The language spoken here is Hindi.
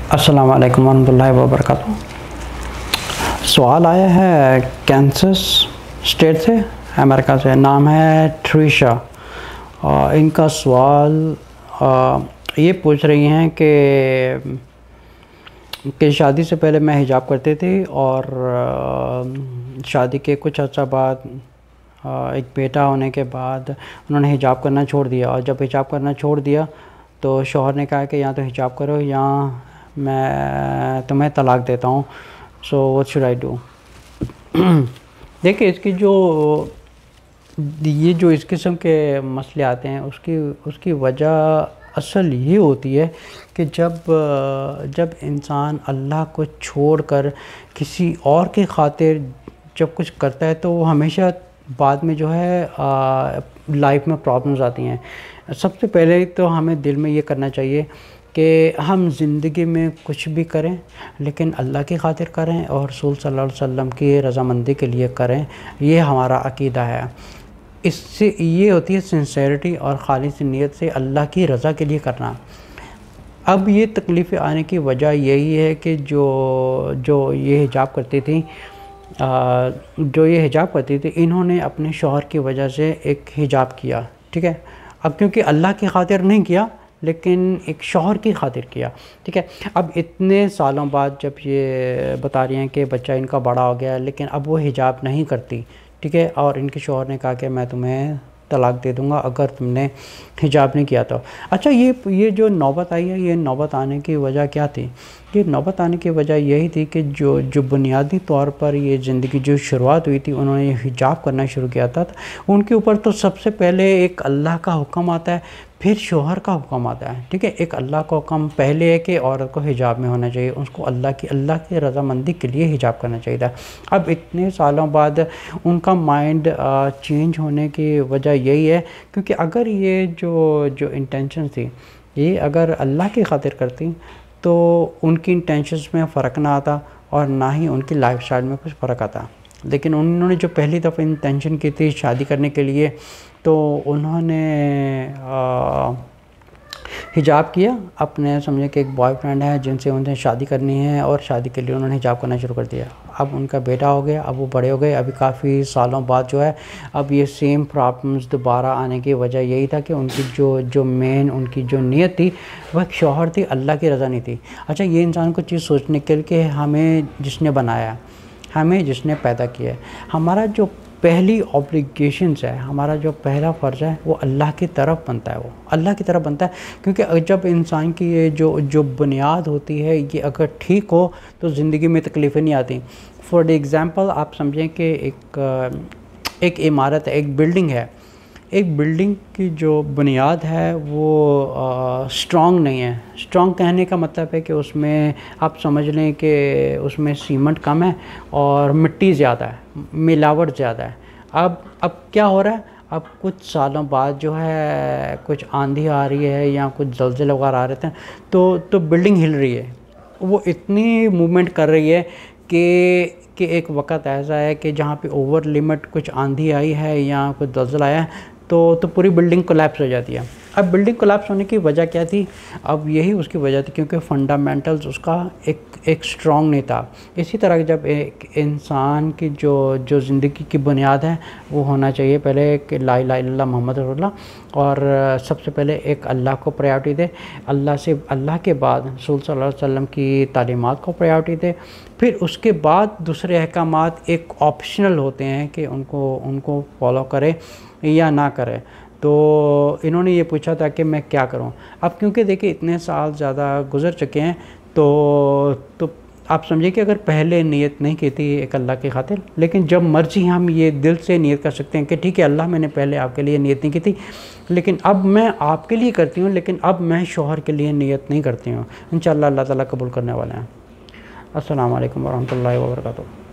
अस्सलाम वालेकुम वरहमतुल्लाहि वबरकातुहू। सवाल आया है कैंसस स्टेट से, अमेरिका से। नाम है ट्रिशा। इनका सवाल ये पूछ रही हैं कि शादी से पहले मैं हिजाब करती थी और शादी के कुछ अर्सा बाद एक बेटा होने के बाद उन्होंने हिजाब करना छोड़ दिया, और जब हिजाब करना छोड़ दिया तो शौहर ने कहा कि या तो हिजाब करो या मैं तुम्हें तलाक देता हूँ। So what should I do. देखिए, इसकी जो इस किस्म के मसले आते हैं उसकी वजह असल ये होती है कि जब इंसान अल्लाह को छोड़कर किसी और के खातिर जब कुछ करता है तो वो हमेशा बाद में जो है लाइफ में प्रॉब्लम्स आती हैं। सबसे पहले तो हमें दिल में ये करना चाहिए कि हम ज़िंदगी में कुछ भी करें लेकिन अल्लाह की खातिर करें और रसूल सल्लल्लाहु अलैहि वसल्लम की रज़ामंदी के लिए करें। ये हमारा अकीदा है। इससे ये होती है सिंसेरिटी और खालिस नीयत से अल्लाह की रज़ा के लिए करना। अब ये तकलीफ़ें आने की वजह यही है कि जो ये हिजाब करती थी इन्होंने अपने शौहर की वजह से एक हिजाब किया, ठीक है। अब क्योंकि अल्लाह की खातिर नहीं किया लेकिन एक शौहर की खातिर किया, ठीक है। अब इतने सालों बाद जब ये बता रही हैं कि बच्चा इनका बड़ा हो गया लेकिन अब वो हिजाब नहीं करती, ठीक है, और इनके शौहर ने कहा कि मैं तुम्हें तलाक दे दूंगा अगर तुमने हिजाब नहीं किया तो। अच्छा, ये जो नौबत आई है, ये नौबत आने की वजह क्या थी? ये नौबत आने की वजह यही थी कि जो बुनियादी तौर पर ये ज़िंदगी जो शुरुआत हुई थी, उन्होंने हिजाब करना शुरू किया था, उनके ऊपर तो सबसे पहले एक अल्लाह का हुक्म आता है, फिर शौहर का हुक्म आता है, ठीक है। एक अल्लाह का हुक्म पहले है कि औरत को हिजाब में होना चाहिए, उसको अल्लाह की रज़ामंदी के लिए हिजाब करना चाहिए था। अब इतने सालों बाद उनका माइंड चेंज होने की वजह यही है क्योंकि अगर ये जो इंटेंशन थी ये अगर अल्लाह की खातिर करती तो उनकी इंटेंशंस में फ़र्क ना आता और ना ही उनकी लाइफस्टाइल में कुछ फ़र्क आता। लेकिन उन्होंने जो पहली दफ़ा इंटेंशन की थी शादी करने के लिए तो उन्होंने हिजाब किया। अपने समझे कि एक बॉयफ्रेंड है जिनसे उन्हें शादी करनी है और शादी के लिए उन्होंने हिजाब करना शुरू कर दिया। अब उनका बेटा हो गया, अब वो बड़े हो गए। अभी काफ़ी सालों बाद जो है अब ये सेम प्रॉब्लम्स दोबारा आने की वजह यही था कि उनकी जो मेन उनकी जो नीयत थी वह एक शौहर थी, अल्लाह की रज़ा नहीं थी। अच्छा, ये इंसान को चीज़ सोचने के लिए हमें जिसने बनाया, हमें जिसने पैदा किया है, हमारा जो पहली ऑब्लिगेशंस है, हमारा जो पहला फ़र्ज़ है वो अल्लाह की तरफ बनता है, वो अल्लाह की तरफ बनता है। क्योंकि जब इंसान की ये जो बुनियाद होती है ये अगर ठीक हो तो ज़िंदगी में तकलीफ़ें नहीं आती। फॉर एग्ज़ाम्पल आप समझें कि एक इमारत है, एक बिल्डिंग है। एक बिल्डिंग की जो बुनियाद है वो स्ट्रॉन्ग नहीं है। स्ट्रॉन्ग कहने का मतलब है कि उसमें आप समझ लें कि उसमें सीमेंट कम है और मिट्टी ज़्यादा है, मिलावट ज़्यादा है। अब क्या हो रहा है, अब कुछ सालों बाद जो है कुछ आंधी आ रही है या कुछ ज़लज़ले वगैरह आ रहे थे तो बिल्डिंग हिल रही है। वो इतनी मूवमेंट कर रही है कि एक वक़्त ऐसा है कि जहाँ पे ओवर लिमिट कुछ आंधी आई है या कुछ ज़लज़ला आया है तो पूरी बिल्डिंग कोलैप्स हो जाती है। अब बिल्डिंग कोलैप्स होने की वजह क्या थी? अब यही उसकी वजह थी क्योंकि फंडामेंटल्स उसका एक स्ट्रॉन्ग नहीं था। इसी तरह जब एक इंसान की जो ज़िंदगी की बुनियाद है वो होना चाहिए पहले कि ला इलाहा इल्लल्लाह मुहम्मद रसूलुल्लाह, और सबसे पहले एक अल्लाह को प्रायोरिटी दे, अल्लाह के बाद रसूल सल्लल्लाहु अलैहि वसल्लम की तालीमात को प्रायोरिटी दे। फिर उसके बाद दूसरे अहकामात एक ऑप्शनल होते हैं कि उनको फॉलो करे या ना करें। तो इन्होंने ये पूछा था कि मैं क्या करूं। अब क्योंकि देखिए इतने साल ज़्यादा गुज़र चुके हैं तो आप समझिए कि अगर पहले नियत नहीं की थी एक अल्लाह की खातिर, लेकिन जब मर्ज़ी हम ये दिल से नियत कर सकते हैं कि ठीक है अल्लाह मैंने पहले आपके लिए नियत नहीं की थी लेकिन अब मैं आपके लिए करती हूँ, लेकिन अब मैं शौहर के लिए नियत नहीं करती हूँ। इंशाअल्लाह अल्लाह ताला कबूल करने वाले हैं। अस्सलाम वालेकुम वरहमतुल्लाहि वबरकातुहू।